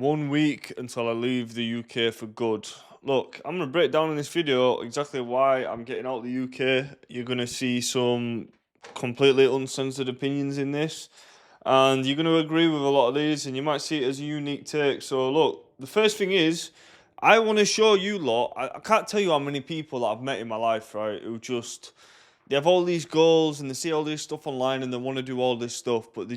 1 week until I leave the UK for good. Look, I'm going to break down in this video exactly why I'm getting out of the UK. You're going to see some completely uncensored opinions in this, and you're going to agree with a lot of these, and you might see it as a unique take. So, look, the first thing is, I want to show you lot. I can't tell you how many people that I've met in my life, right, who just they have all these goals and they see all this stuff online and they want to do all this stuff, but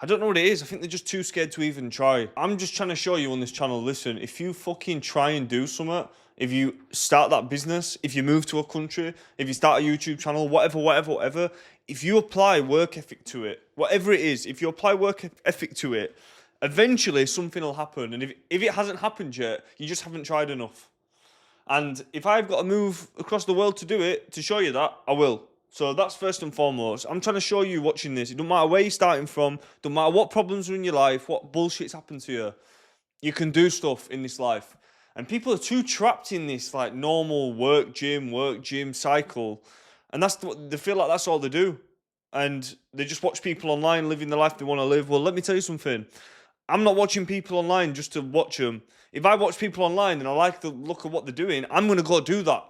I don't know what it is. I think they're just too scared to even try. I'm just trying to show you on this channel, listen, if you fucking try and do something, if you start that business, if you move to a country, if you start a YouTube channel, whatever, if you apply work ethic to it, whatever it is, if you apply work ethic to it, eventually something will happen. And if it hasn't happened yet, you just haven't tried enough. And if I've got to move across the world to do it, to show you that, I will. So that's first and foremost. I'm trying to show you watching this. It don't matter where you're starting from, don't matter what problems are in your life, what bullshit's happened to you. You can do stuff in this life. And people are too trapped in this like normal work, gym cycle. And they feel like that's all they do. And they just watch people online living the life they want to live. Well, let me tell you something. I'm not watching people online just to watch them. If I watch people online and I like the look of what they're doing, I'm going to go do that.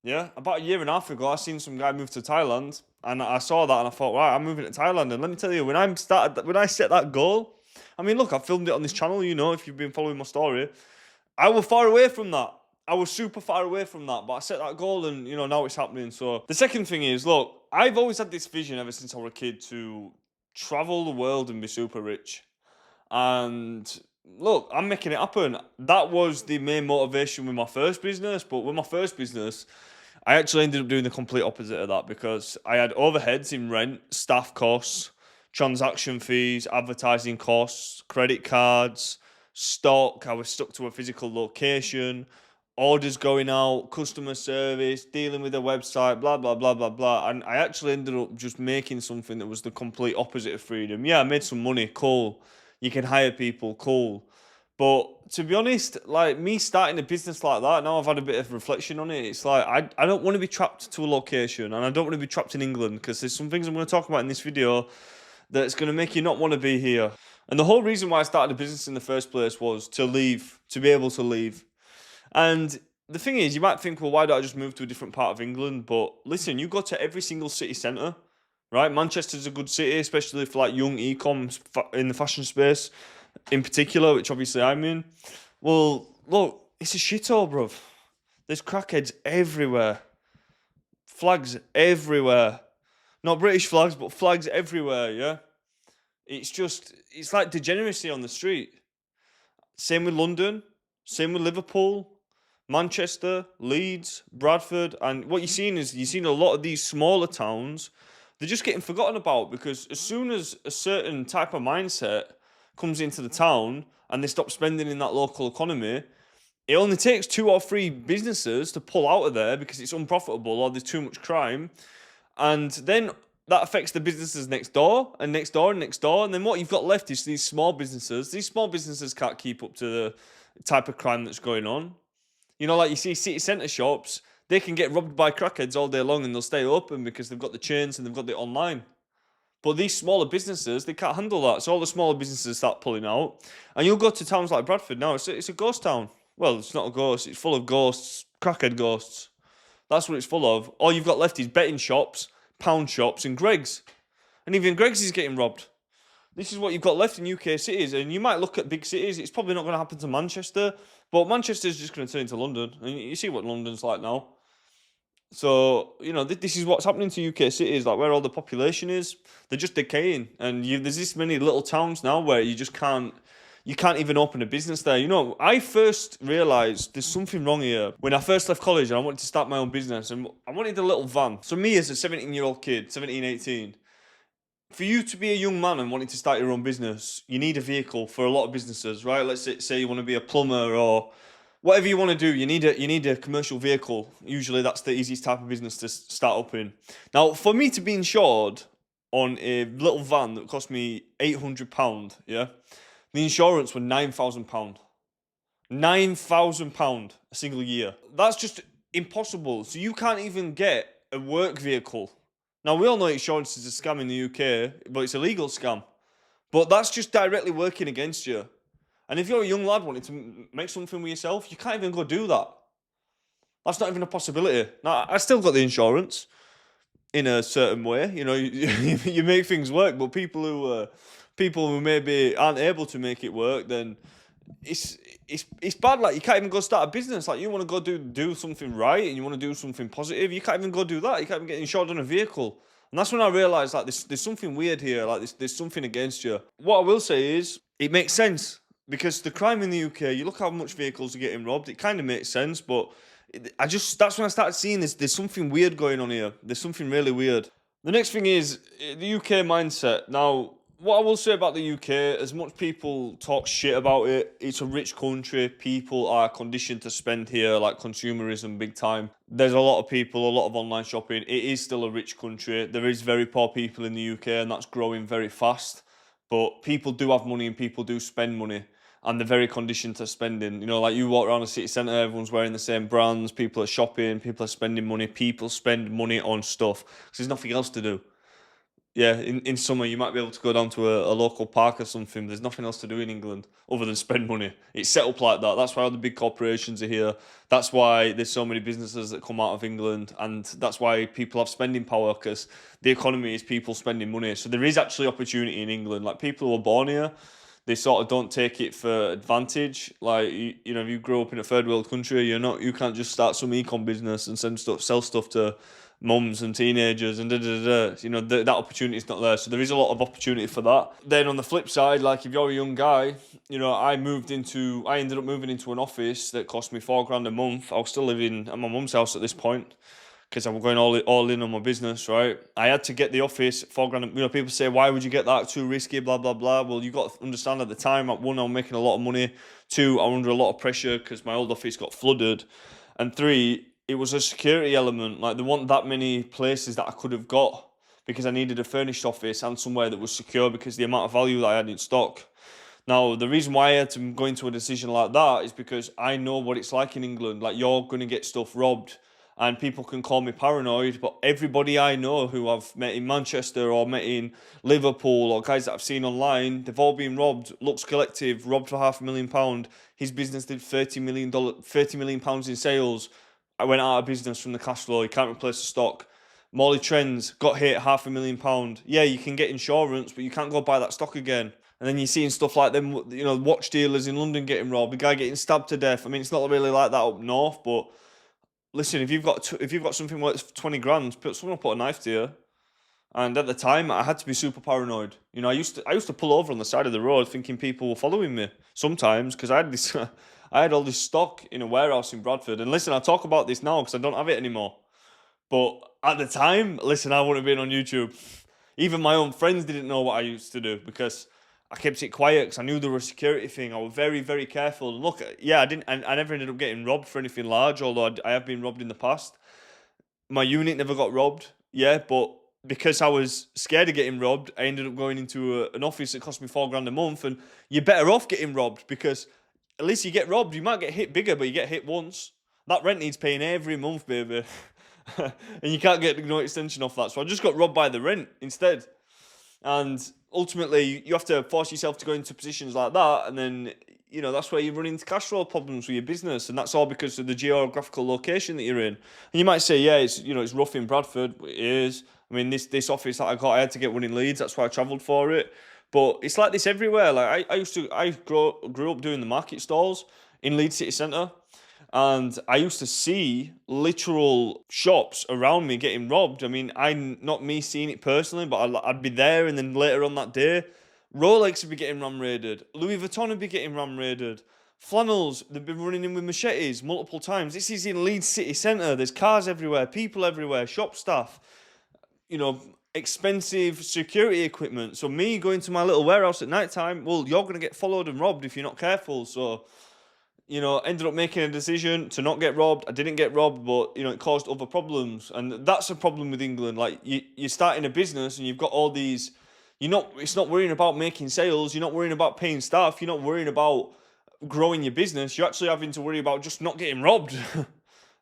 Yeah, about a year and a half ago, I seen some guy move to Thailand, and I saw that, and I thought, right, I'm moving to Thailand. And let me tell you, when I set that goal, I mean, look, I filmed it on this channel. You know, if you've been following my story, I was far away from that. I was super far away from that, but I set that goal, and now it's happening. So the second thing is, look, I've always had this vision ever since I was a kid to travel the world and be super rich. And look, I'm making it happen. That was the main motivation with my first business. But with my first business, I actually ended up doing the complete opposite of that because I had overheads in rent, staff costs, transaction fees, advertising costs, credit cards, stock. I was stuck to a physical location, orders going out, customer service, dealing with a website, blah, blah, blah, blah, blah. And I actually ended up just making something that was the complete opposite of freedom. Yeah, I made some money, cool. You can hire people, cool. But to be honest, like me starting a business like that, now I've had a bit of reflection on it. It's like I don't want to be trapped to a location, and I don't want to be trapped in England because there's some things I'm going to talk about in this video that's going to make you not want to be here. And the whole reason why I started a business in the first place was to leave, to be able to leave. And the thing is, you might think, well, why don't I just move to a different part of England? But listen, you go to every single city centre, right? Manchester's a good city, especially for like young e-coms in the fashion space in particular, which obviously I'm in. Well, look, it's a shithole, bruv. There's crackheads everywhere. Flags everywhere. Not British flags, but flags everywhere, yeah? It's like degeneracy on the street. Same with London, same with Liverpool, Manchester, Leeds, Bradford. And what you're seeing a lot of these smaller towns, they're just getting forgotten about because as soon as a certain type of mindset comes into the town and they stop spending in that local economy, it only takes 2 or 3 businesses to pull out of there because it's unprofitable or there's too much crime. And then that affects the businesses next door and next door and next door. And then what you've got left is these small businesses. These small businesses can't keep up to the type of crime that's going on. Like you see city centre shops, they can get robbed by crackheads all day long and they'll stay open because they've got the chains and they've got the online. But these smaller businesses, they can't handle that. So all the smaller businesses start pulling out. And you'll go to towns like Bradford now, it's a ghost town. Well, it's not a ghost, it's full of ghosts, crackhead ghosts. That's what it's full of. All you've got left is betting shops, pound shops, and Greggs. And even Greggs is getting robbed. This is what you've got left in UK cities. And you might look at big cities, it's probably not going to happen to Manchester. But Manchester's just going to turn into London. And you see what London's like now. So, this is what's happening to UK cities, like where all the population is. They're just decaying. And there's this many little towns now where you can't even open a business there. I first realised there's something wrong here when I first left college and I wanted to start my own business. And I wanted a little van. So me as a 17-year-old kid, 17, 18, for you to be a young man and wanting to start your own business, you need a vehicle for a lot of businesses, right? Let's say you want to be a plumber or whatever you want to do, you need a commercial vehicle. Usually that's the easiest type of business to start up in. Now, for me to be insured on a little van that cost me £800, yeah, the insurance was £9,000. £9,000 a single year. That's just impossible. So you can't even get a work vehicle. Now, we all know insurance is a scam in the UK, but it's a legal scam. But that's just directly working against you. And if you're a young lad wanting to make something with yourself, you can't even go do that. That's not even a possibility. Now, I still got the insurance in a certain way. You know, you make things work, but people who maybe aren't able to make it work, then it's it's bad. Like, you can't even go start a business. Like, you want to go do something right, and you want to do something positive, you can't even go do that. You can't even get insured on a vehicle. And that's when I realised, like, there's something weird here. Like, there's something against you. What I will say is, it makes sense because the crime in the UK. You look how much vehicles are getting robbed. It kind of makes sense, but that's when I started seeing this. There's something weird going on here. There's something really weird. The next thing is the UK mindset. Now, what I will say about the UK, as much people talk shit about it, it's a rich country. People are conditioned to spend here, like consumerism, big time. There's a lot of people, a lot of online shopping. It is still a rich country. There is very poor people in the UK, and that's growing very fast. But people do have money and people do spend money. And they're very conditioned to spending. You know, like, you walk around a city centre, everyone's wearing the same brands, people are shopping, people are spending money, people spend money on stuff because there's nothing else to do. Yeah, in summer you might be able to go down to a local park or something. There's nothing else to do in England other than spend money. It's set up like that. That's why all the big corporations are here. That's why there's so many businesses that come out of England, and that's why people have spending power, because the economy is people spending money. So there is actually opportunity in England. Like, people who are born here, they sort of don't take it for advantage. Like, you know, if you grow up in a third world country, you can't just start some econ business and sell stuff to mums and teenagers and You know, that opportunity is not there. So there is a lot of opportunity for that. Then on the flip side, like, if you're a young guy, you know, I ended up moving into an office that cost me $4,000 a month. I was still living at my mum's house at this point, because I was going all in on my business, right? I had to get the office $4,000. You know, people say, why would you get that? Too risky, blah, blah, blah. Well, you got to understand, at the time, one, I'm making a lot of money. Two, I'm under a lot of pressure because my old office got flooded. And three, it was a security element. Like, there weren't that many places that I could have got, because I needed a furnished office and somewhere that was secure because the amount of value that I had in stock. Now, the reason why I had to go into a decision like that is because I know what it's like in England. Like, you're going to get stuff robbed, and people can call me paranoid, but everybody I know who I've met in Manchester or met in Liverpool, or guys that I've seen online, they've all been robbed. Lux Collective, robbed for £500,000. His business did £30 million in sales. I went out of business from the cash flow. You can't replace the stock. Morley Trends got hit £500,000. Yeah, you can get insurance, but you can't go buy that stock again. And then you're seeing stuff like them, you know, watch dealers in London getting robbed, the guy getting stabbed to death. I mean, it's not really like that up north, but listen, if you've got something worth 20 grand, someone will put a knife to you. And at the time, I had to be super paranoid. You know, I used to pull over on the side of the road thinking people were following me sometimes, because I had this, I had all this stock in a warehouse in Bradford. And listen, I talk about this now because I don't have it anymore. But at the time, listen, I wouldn't have been on YouTube. Even my own friends didn't know what I used to do, because I kept it quiet because I knew there was a security thing. I was very, very careful. And look, yeah, I never ended up getting robbed for anything large, although I have been robbed in the past. My unit never got robbed, yeah, but because I was scared of getting robbed, I ended up going into an office that cost me $4,000 a month. And you're better off getting robbed, because at least you get robbed. You might get hit bigger, but you get hit once. That rent needs paying every month, baby. And you can't get no extension off that. So I just got robbed by the rent instead. And ultimately, you have to force yourself to go into positions like that. And then, you know, that's where you run into cash flow problems with your business. And that's all because of the geographical location that you're in. And you might say, yeah, it's rough in Bradford. It is. I mean, this office that I got, I had to get one in Leeds. That's why I travelled for it. But it's like this everywhere. Like, I grew up doing the market stalls in Leeds city centre. And I used to see literal shops around me getting robbed. I mean, not me seeing it personally, but I'd be there, and then later on that day, Rolex would be getting ram raided, Louis Vuitton would be getting ram raided, flannels, they've been running in with machetes multiple times. This is in Leeds city centre. There's cars everywhere, people everywhere, shop staff, you know, expensive security equipment. So me going to my little warehouse at night time, well, you're going to get followed and robbed if you're not careful. So, you know, ended up making a decision to not get robbed. I didn't get robbed, but, you know, it caused other problems. And that's a problem with England. Like, you're starting a business and you've got all these, it's not worrying about making sales. You're not worrying about paying staff. You're not worrying about growing your business. You're actually having to worry about just not getting robbed.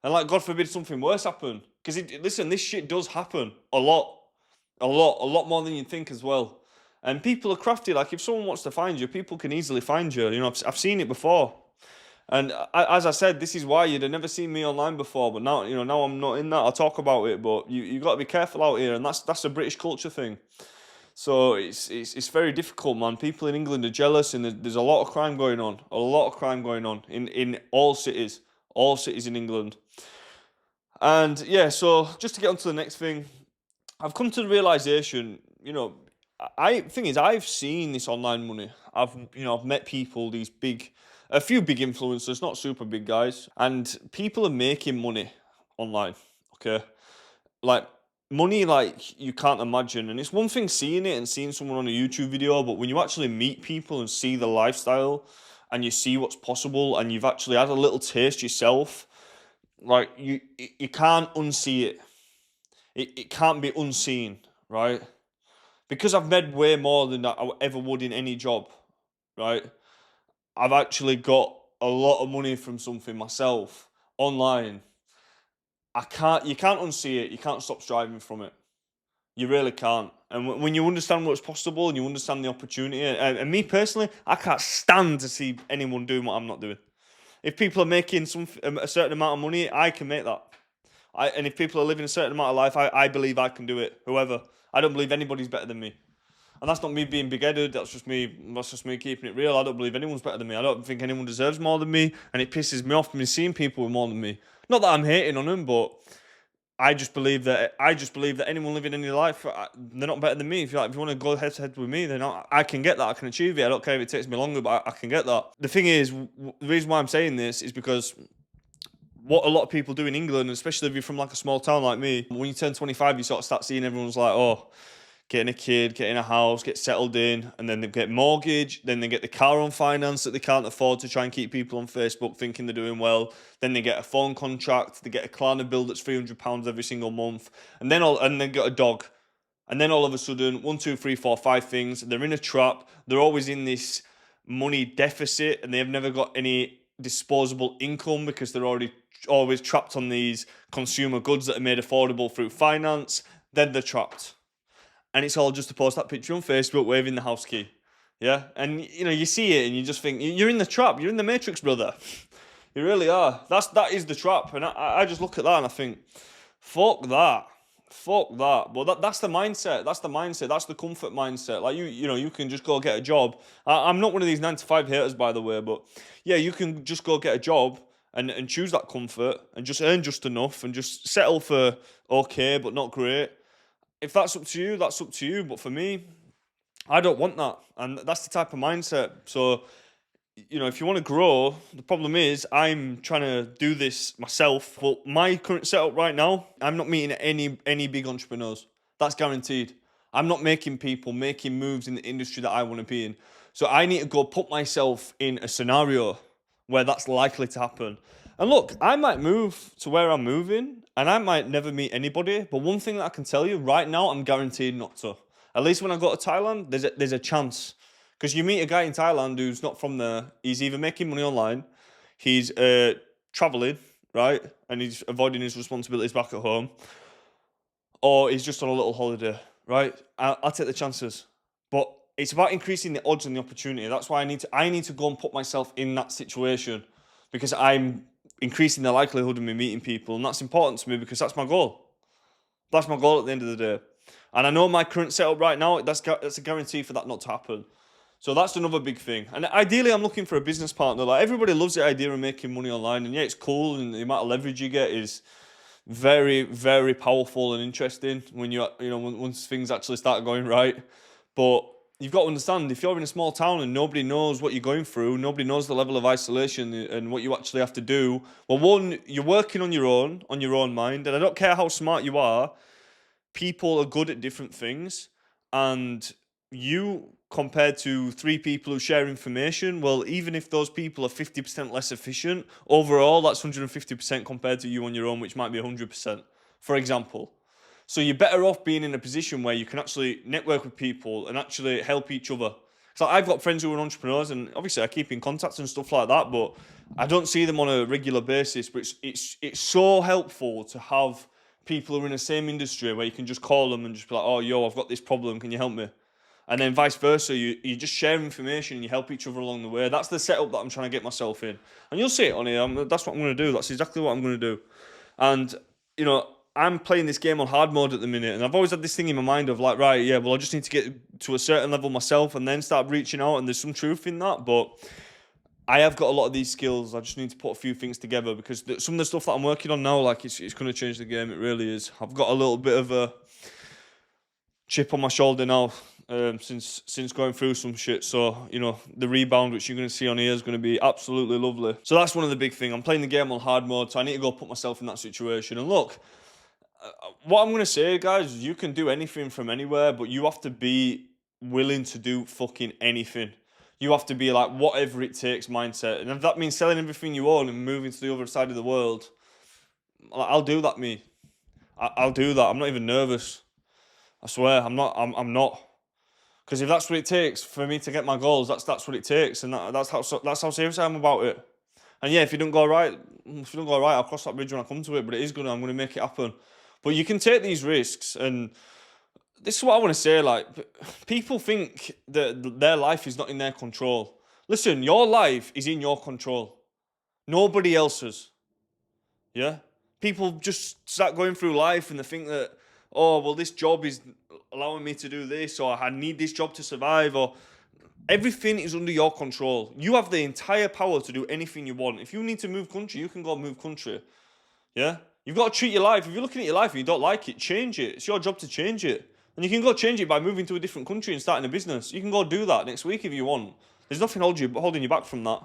And, like, God forbid something worse happen. Because, listen, this shit does happen a lot more than you'd think as well. And people are crafty. Like if someone wants to find you, people can easily find you. You know, I've seen it before. And as I said, this is why you'd have never seen me online before. But now, now I'm not in that. I'll talk about it. But you got to be careful out here, and that's a British culture thing. So it's very difficult, man. People in England are jealous, and there's a lot of crime going on. A lot of crime going on in all cities in England. And yeah, so just to get on to the next thing, I've come to the realization, thing is, I've seen this online money. I've met people, a few big influencers, not super big guys, and people are making money online. Okay, like money like you can't imagine. And it's one thing seeing it and seeing someone on a YouTube video, but when you actually meet people and see the lifestyle, and you see what's possible, and you've actually had a little taste yourself, like you can't unsee it. It can't be unseen, right? Because I've made way more than I ever would in any job, right? I've actually got a lot of money from something myself online. You can't unsee it. You can't stop striving from it. You really can't. And when you understand what's possible and you understand the opportunity, and me personally, I can't stand to see anyone doing what I'm not doing. If people are making a certain amount of money, I can make that. And if people are living a certain amount of life, I believe I can do it. Whoever. I don't believe anybody's better than me. And that's not me being big-headed. That's just me keeping it real. I don't believe anyone's better than me. I don't think anyone deserves more than me. And it pisses me off me seeing people with more than me. Not that I'm hating on them, but I just believe that anyone living any life, they're not better than me. If you want to go head to head with me, then I can get that. I can achieve it. I don't care if it takes me longer, but I can get that. The thing is, the reason why I'm saying this is because what a lot of people do in England, especially if you're from like a small town like me, when you turn 25, you sort of start seeing everyone's like, oh, getting a kid, getting a house, get settled in, and then they get mortgage, then they get the car on finance that they can't afford to try and keep people on Facebook thinking they're doing well, then they get a phone contract, they get a Klarna bill that's £300 every single month, and then get a dog. And then all of a sudden, 1, 2, 3, 4, 5 things, they're in a trap, they're always in this money deficit, and they've never got any disposable income because they're always trapped on these consumer goods that are made affordable through finance. Then they're trapped. And it's all just to post that picture on Facebook waving the house key. Yeah? And, you see it and you just think, you're in the trap. You're in the Matrix, brother. You really are. That is the trap. And I just look at that and I think, fuck that. Fuck that. But that's the mindset. That's the mindset. That's the comfort mindset. Like, you can just go get a job. I'm not one of these 9-to-5 haters, by the way. But, yeah, you can just go get a job and choose that comfort and just earn just enough and just settle for okay but not great. If that's up to you, that's up to you. But for me, I don't want that. And that's the type of mindset. So, if you want to grow, the problem is I'm trying to do this myself. But my current setup right now, I'm not meeting any big entrepreneurs. That's guaranteed. I'm not making people making moves in the industry that I want to be in. So I need to go put myself in a scenario where that's likely to happen. And look, I might move to where I'm moving and I might never meet anybody. But one thing that I can tell you right now, I'm guaranteed not to. At least when I go to Thailand, there's a chance. Because you meet a guy in Thailand who's not from there. He's either making money online, he's traveling, right? And he's avoiding his responsibilities back at home. Or he's just on a little holiday, right? I'll take the chances. But it's about increasing the odds and the opportunity. That's why I need to go and put myself in that situation. Because I'm increasing the likelihood of me meeting people. And that's important to me because that's my goal. That's my goal at the end of the day. And I know my current setup right now, that's a guarantee for that not to happen. So that's another big thing. And ideally, I'm looking for a business partner. Like, everybody loves the idea of making money online. And yeah, it's cool. And the amount of leverage you get is very, very powerful and interesting when once things actually start going right. But you've got to understand, if you're in a small town and nobody knows what you're going through, nobody knows the level of isolation and what you actually have to do. Well, one, you're working on your own mind. And I don't care how smart you are, people are good at different things. And you, compared to 3 people who share information, well, even if those people are 50% less efficient, overall, that's 150% compared to you on your own, which might be 100%, for example. So you're better off being in a position where you can actually network with people and actually help each other. So I've got friends who are entrepreneurs, and obviously I keep in contact and stuff like that, but I don't see them on a regular basis. But it's so helpful to have people who are in the same industry where you can just call them and just be like, oh, yo, I've got this problem, can you help me? And then vice versa, you just share information and you help each other along the way. That's the setup that I'm trying to get myself in. And you'll see it on here. That's what I'm going to do. That's exactly what I'm going to do. And, you know, I'm playing this game on hard mode at the minute. And I've always had this thing in my mind of like, right, yeah, well, I just need to get to a certain level myself and then start reaching out. And there's some truth in that. But I have got a lot of these skills. I just need to put a few things together because some of the stuff that I'm working on now, like, it's going to change the game. It really is. I've got a little bit of a chip on my shoulder now. Since going through some shit, so you know the rebound which you're going to see on here is going to be absolutely lovely. So that's one of the big things. I'm playing the game on hard mode, so I need to go put myself in that situation. And look, what I'm going to say, guys, you can do anything from anywhere, but you have to be willing to do fucking anything. You have to be like whatever it takes mindset, and if that means selling everything you own and moving to the other side of the world, I'll do that. I'll do that. I'm not even nervous. I swear, I'm not. I'm not. Because if that's what it takes for me to get my goals, that's what it takes, and that's how serious I am about it. And yeah, if it don't go right, I'll cross that bridge when I come to it. But it is gonna. I'm gonna make it happen. But you can take these risks, and this is what I want to say. Like, people think that their life is not in their control. Listen, your life is in your control. Nobody else's. Yeah. People just start going through life and they think that, oh, well, this job is allowing me to do this, or I need this job to survive, or everything is under your control. You have the entire power to do anything you want. If you need to move country, you can go move country. Yeah? You've got to treat your life. If you're looking at your life and you don't like it, change it. It's your job to change it. And you can go change it by moving to a different country and starting a business. You can go do that next week if you want. There's nothing holding you back from that.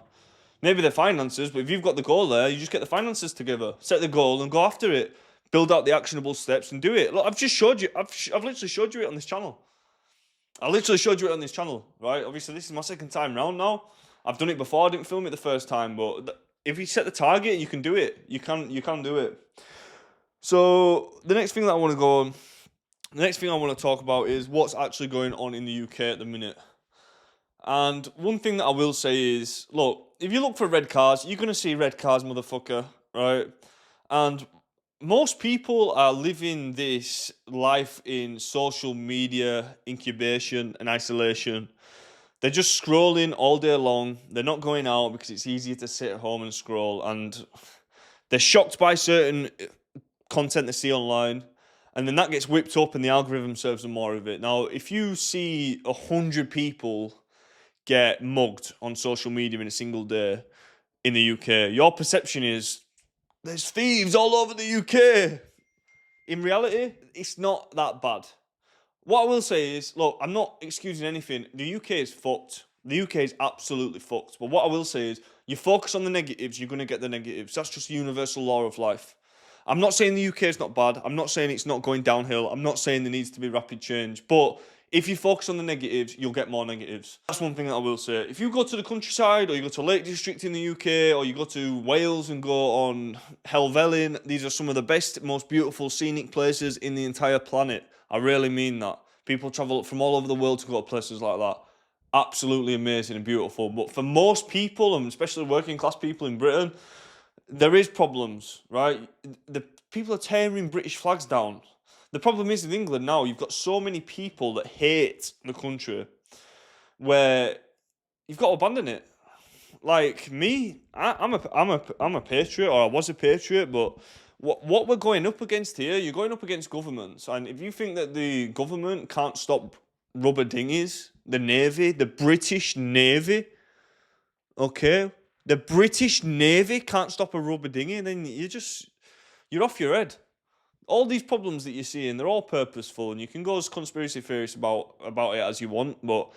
Maybe the finances, but if you've got the goal there, you just get the finances together. Set the goal and go after it. Build out the actionable steps and do it. Look, I've just showed you. I've literally showed you it on this channel. Right? Obviously, this is my second time round now. I've done it before. I didn't film it the first time, but if you set the target, you can do it. You can do it. So the next thing that I want to go on, the next thing I want to talk about is what's actually going on in the UK at the minute. And one thing that I will say is, look, if you look for red cars, you're going to see red cars, motherfucker, right? And most people are living this life in social media incubation and isolation. They're just scrolling all day long. They're not going out because it's easier to sit at home and scroll. And they're shocked by certain content they see online. And then that gets whipped up and the algorithm serves them more of it. Now, if you see 100 people get mugged on social media in a single day in the UK, your perception is, there's thieves all over the UK. In reality, it's not that bad. What I will say is, look, I'm not excusing anything. The UK is fucked. The UK is absolutely fucked. But what I will say is, you focus on the negatives, you're going to get the negatives. That's just a universal law of life. I'm not saying the UK is not bad. I'm not saying it's not going downhill. I'm not saying there needs to be rapid change. But if you focus on the negatives, you'll get more negatives. That's one thing that I will say. If you go to the countryside, or you go to a Lake District in the UK, or you go to Wales and go on Helvellyn, these are some of the best, most beautiful scenic places in the entire planet. I really mean that. People travel from all over the world to go to places like that. Absolutely amazing and beautiful. But for most people, and especially working class people in Britain, there is problems, right? The people are tearing British flags down. The problem is in England now, you've got so many people that hate the country where you've got to abandon it. Like me, I'm a patriot, or I was a patriot, but what we're going up against here, you're going up against governments. And if you think that the government can't stop rubber dinghies, the Navy, the British Navy, okay? The British Navy can't stop a rubber dinghy, then you're off your head. All these problems that you're seeing, they're all purposeful, and you can go as conspiracy theorists about it as you want, but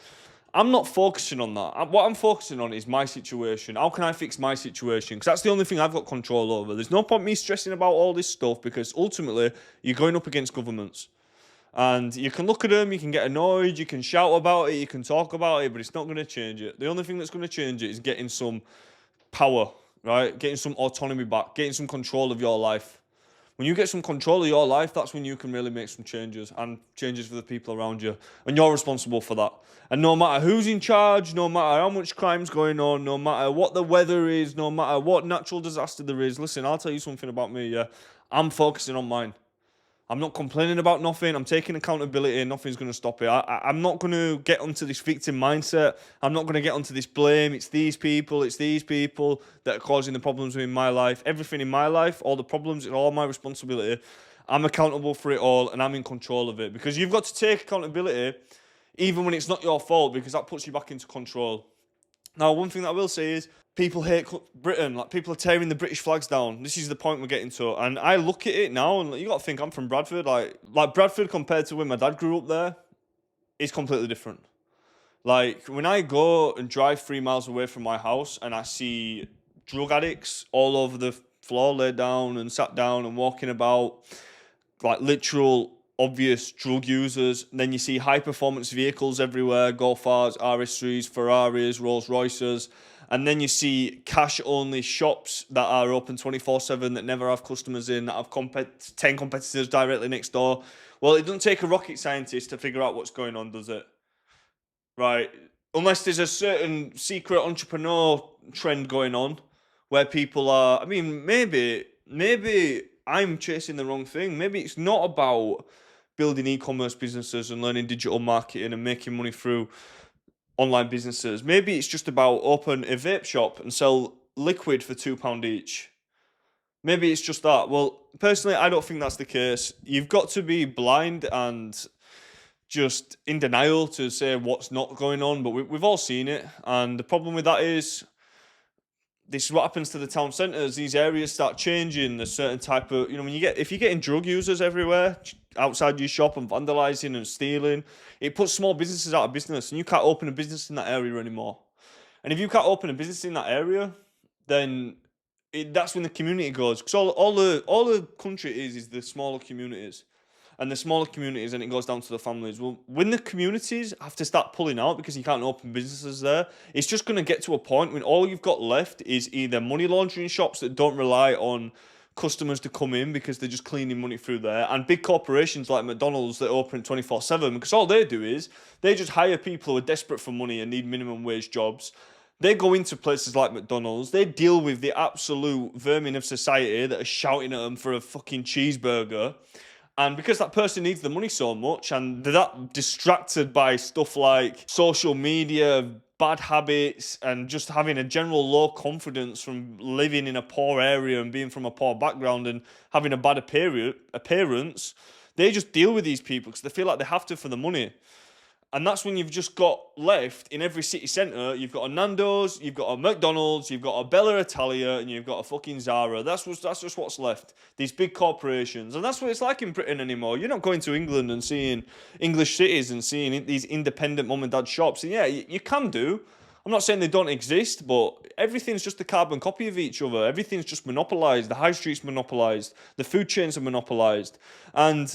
I'm not focusing on that. What I'm focusing on is my situation. How can I fix my situation? Because that's the only thing I've got control over. There's no point me stressing about all this stuff, because ultimately, you're going up against governments. And you can look at them, you can get annoyed, you can shout about it, you can talk about it, but it's not going to change it. The only thing that's going to change it is getting some power, right? Getting some autonomy back, getting some control of your life. When you get some control of your life, that's when you can really make some changes, and changes for the people around you. And you're responsible for that. And no matter who's in charge, no matter how much crime's going on, no matter what the weather is, no matter what natural disaster there is, listen, I'll tell you something about me, yeah? I'm focusing on mine. I'm not complaining about nothing. I'm taking accountability. Nothing's going to stop it. I'm not going to get onto this victim mindset. I'm not going to get onto this blame. It's these people. It's these people that are causing the problems in my life. Everything in my life, all the problems, it's all my responsibility. I'm accountable for it all, and I'm in control of it. Because you've got to take accountability, even when it's not your fault, because that puts you back into control. Now, one thing that I will say is people hate Britain. Like, people are tearing the British flags down. This is the point we're getting to. And I look at it now, and you got to think I'm from Bradford. Like Bradford compared to when my dad grew up there, is completely different. Like, when I go and drive 3 miles away from my house and I see drug addicts all over the floor, laid down and sat down and walking about, like literal obvious drug users. And then you see high performance vehicles everywhere, Golfars, RS3s, Ferraris, Rolls Royces. And then you see cash only shops that are open 24/7 that never have customers in, that have 10 competitors directly next door. Well, it doesn't take a rocket scientist to figure out what's going on, does it? Right. Unless there's a certain secret entrepreneur trend going on where people are, I mean, maybe I'm chasing the wrong thing. Maybe it's not about building e-commerce businesses and learning digital marketing and making money through online businesses. Maybe it's just about open a vape shop and sell liquid for £2 each. Maybe it's just that. Well, personally, I don't think that's the case. You've got to be blind and just in denial to say what's not going on, but we've all seen it. And the problem with that is this is what happens to the town centres. These areas start changing. There's certain type of, when if you're getting drug users everywhere outside your shop and vandalising and stealing, it puts small businesses out of business, and you can't open a business in that area anymore. And if you can't open a business in that area, then that's when the community goes. Because all the country is the smaller communities. And the smaller communities, and it goes down to the families. Well, when the communities have to start pulling out because you can't open businesses there, it's just going to get to a point when all you've got left is either money laundering shops that don't rely on customers to come in because they're just cleaning money through there, and big corporations like McDonald's that open 24/7 because all they do is they just hire people who are desperate for money and need minimum wage jobs. They go into places like McDonald's, they deal with the absolute vermin of society that are shouting at them for a fucking cheeseburger. And because that person needs the money so much and they're that distracted by stuff like social media, bad habits, and just having a general low confidence from living in a poor area and being from a poor background and having a bad appearance, they just deal with these people because they feel like they have to for the money. And that's when you've just got left in every city centre. You've got a Nando's, you've got a McDonald's, you've got a Bella Italia, and you've got a fucking Zara. That's just what's left. These big corporations. And that's what it's like in Britain anymore. You're not going to England and seeing English cities and seeing these independent mum and dad shops. And yeah, you can do. I'm not saying they don't exist, but everything's just a carbon copy of each other. Everything's just monopolised. The high street's monopolised. The food chains are monopolised. And,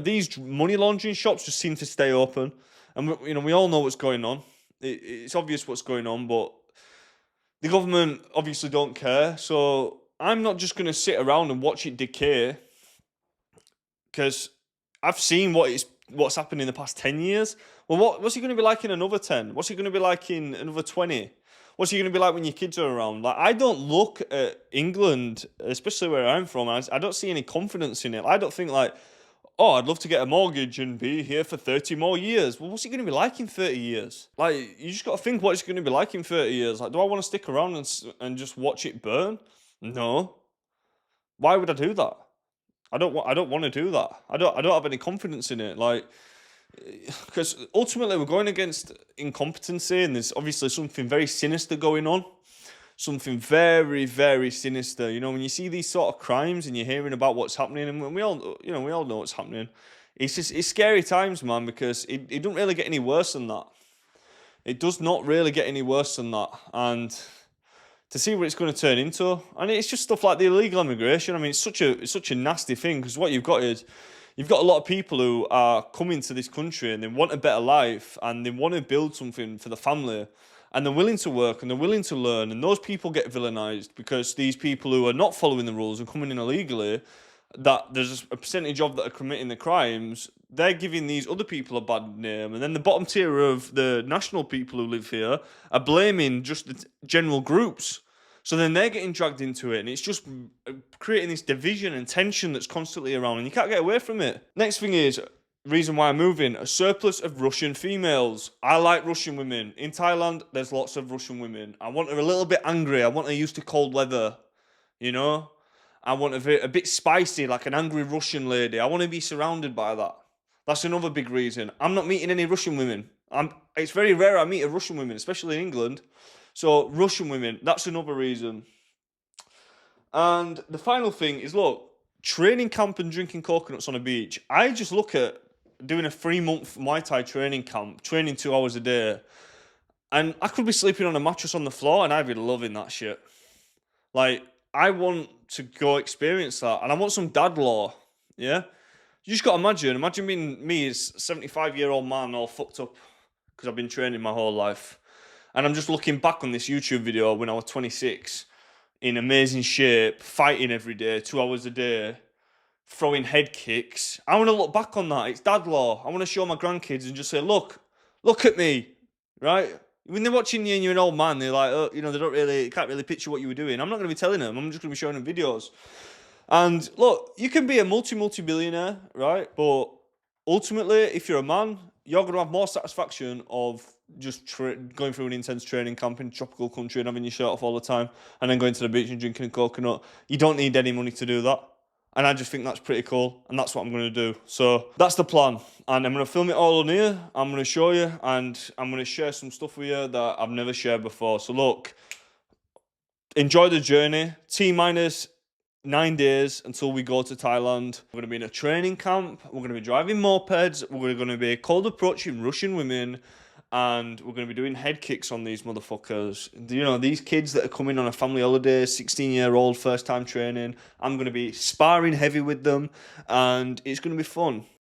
these money laundering shops just seem to stay open. And, we all know what's going on. It's obvious what's going on, but the government obviously don't care. So I'm not just going to sit around and watch it decay, because I've seen what's happened in the past 10 years. Well, what's it going to be like in another 10? What's it going to be like in another 20? What's it going to be like when your kids are around? Like, I don't look at England, especially where I'm from, I don't see any confidence in it. I don't think oh, I'd love to get a mortgage and be here for 30 more years. Well, what's it going to be like in 30 years? Like, you just got to think what it's going to be like in 30 years. Like, do I want to stick around and just watch it burn? No. Why would I do that? I don't want to do that. I don't have any confidence in it. Like, because ultimately we're going against incompetency, and there's obviously something very sinister going on. Something very, very sinister. When you see these sort of crimes and you're hearing about what's happening, and we all know what's happening. It's scary times, man, because it doesn't really get any worse than that. It does not really get any worse than that. And to see what it's going to turn into, and it's just stuff like the illegal immigration. I mean, it's such a nasty thing, because what you've got a lot of people who are coming to this country and they want a better life and they want to build something for the family. And they're willing to work and they're willing to learn, and those people get villainized because these people who are not following the rules and coming in illegally, that there's a percentage of that are committing the crimes, they're giving these other people a bad name. And then the bottom tier of the national people who live here are blaming just the general groups. So then they're getting dragged into it, and it's just creating this division and tension that's constantly around, and you can't get away from it. Next thing is, reason why I'm moving, a surplus of Russian females. I like Russian women. In Thailand, there's lots of Russian women. I want her a little bit angry. I want her used to cold weather, you know? I want a bit spicy, like an angry Russian lady. I want to be surrounded by that. That's another big reason. I'm not meeting any Russian women. It's very rare I meet a Russian woman, especially in England. So Russian women, that's another reason. And the final thing is, look, training camp and drinking coconuts on a beach. I just look at doing a 3-month Muay Thai training camp, training 2 hours a day, and I could be sleeping on a mattress on the floor, and I'd be loving that shit. Like, I want to go experience that, and I want some dad law, yeah? You just got to imagine being me as a 75-year-old man all fucked up because I've been training my whole life. And I'm just looking back on this YouTube video when I was 26, in amazing shape, fighting every day, 2 hours a day, throwing head kicks. I want to look back on that. It's dad law. I want to show my grandkids and just say, look at me, right? When they're watching you and you're an old man, they're like, oh, you know, they can't really picture what you were doing. I'm not going to be telling them. I'm just going to be showing them videos. And look, you can be a multi-billionaire, right? But ultimately, if you're a man, you're going to have more satisfaction of just going through an intense training camp in a tropical country and having your shirt off all the time, and then going to the beach and drinking a coconut. You don't need any money to do that. And I just think that's pretty cool, and that's what I'm going to do. So that's the plan, and I'm going to film it all on here. I'm going to show you, and I'm going to share some stuff with you that I've never shared before. So look, enjoy the journey. T-minus 9 days until we go to Thailand. We're going to be in a training camp. We're going to be driving mopeds. We're going to be cold approaching Russian women. And we're going to be doing head kicks on these motherfuckers. You know, these kids that are coming on a family holiday, 16-year-old, first time training. I'm going to be sparring heavy with them. And it's going to be fun.